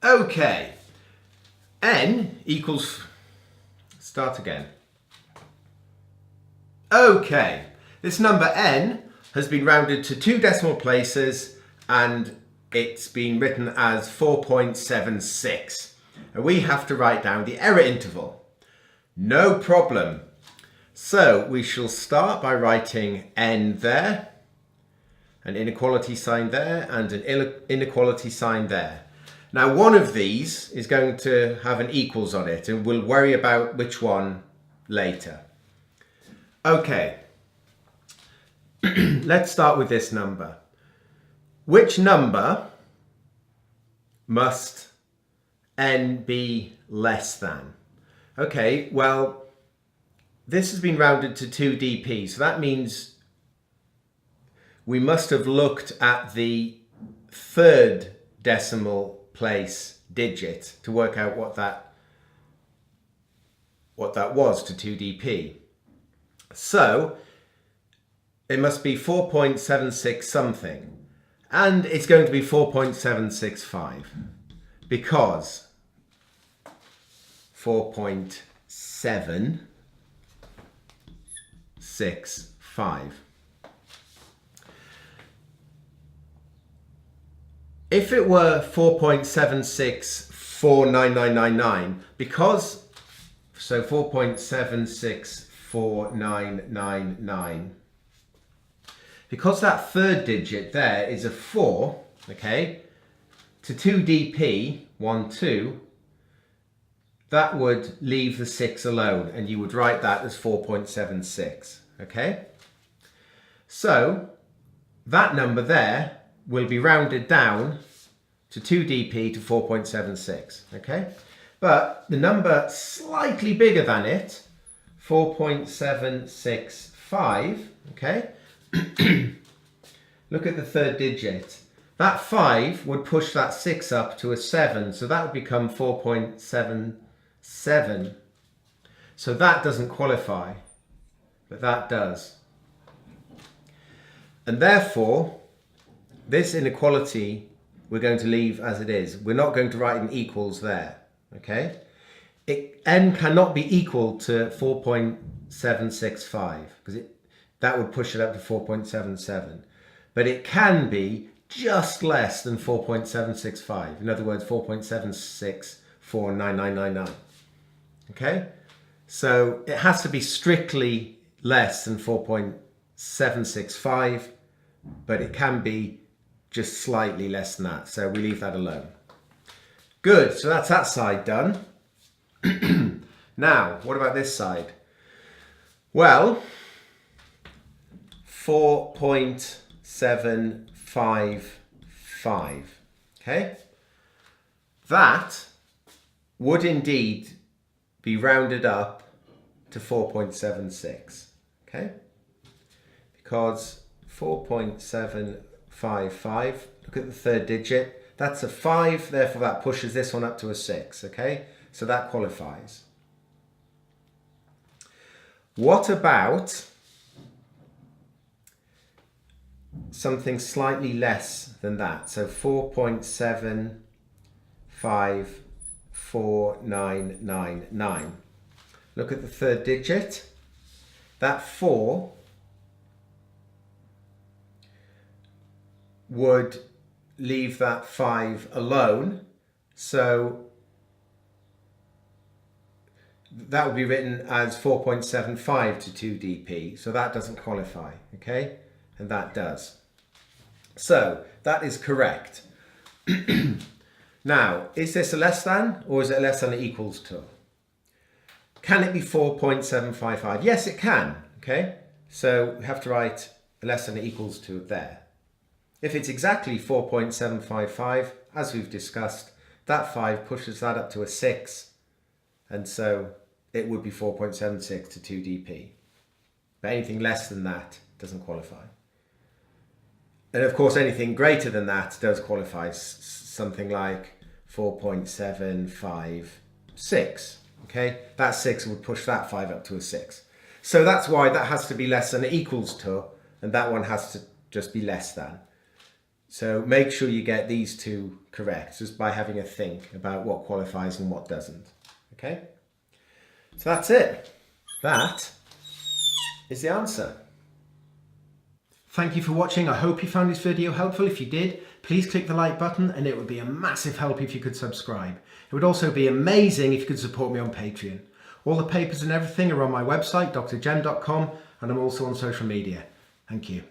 Okay, n equals, start again. Okay, this number n has been rounded to 2 decimal places and it's been written as 4.76. And we have to write down the error interval. No problem. So we shall start by writing n there, an inequality sign there, and an inequality sign there. Now one of these is going to have an equals on it, and we'll worry about which one later. Okay, let's start with this number. Which number must n be less than? Okay, well, this has been rounded to 2dp, so that means we must have looked at the third decimal place digit to work out what that was to 2dp. So it must be 4.76 something, and it's going to be 4.765 because 4.765. If it were 4.76499999, because, so 4.7649999, because that third digit there is a 4, okay, to 2dp, 1, 2, that would leave the 6 alone, and you would write that as 4.76, okay? So that number there will be rounded down to 2dp to 4.76, okay? But the number slightly bigger than it, 4.765, okay? Look at the third digit. That 5 would push that 6 up to a 7, so that would become 4.77. So that doesn't qualify, but that does. And therefore, this inequality we're going to leave as it is. We're not going to write an equals there, okay? N cannot be equal to 4.765 because that would push it up to 4.77. But it can be just less than 4.765. In other words, 4.7649999. Okay? So it has to be strictly less than 4.765, but it can be just slightly less than that. So we leave that alone. Good, so that's that side done. Now, what about this side? Well, 4.755, okay? That would indeed be rounded up to 4.76, okay? Because 4.755, look at the third digit, that's a 5, therefore that pushes this one up to a 6, okay? So that qualifies. What about something slightly less than that? So 4.7549999. Look at the third digit. That 4 would leave that 5 alone. So that would be written as 4.75 to 2dp. So that doesn't qualify, okay? And that does. So that is correct. Now, is this a less than or is it less than or equals to? Can it be 4.755? Yes, it can, okay? So we have to write a less than or equals to there. If it's exactly 4.755, as we've discussed, that 5 pushes that up to a 6, and so it would be 4.76 to 2dp. But anything less than that doesn't qualify. And of course, anything greater than that does qualify, something like 4.756, okay? That 6 would push that 5 up to a 6. So that's why that has to be less than or equals to, and that one has to just be less than. So make sure you get these two correct just by having a think about what qualifies and what doesn't. Okay? So that's it. That is the answer. Thank you for watching. I hope you found this video helpful. If you did, please click the like button, and it would be a massive help if you could subscribe. It would also be amazing if you could support me on Patreon. All the papers and everything are on my website, drjem.com, and I'm also on social media. Thank you.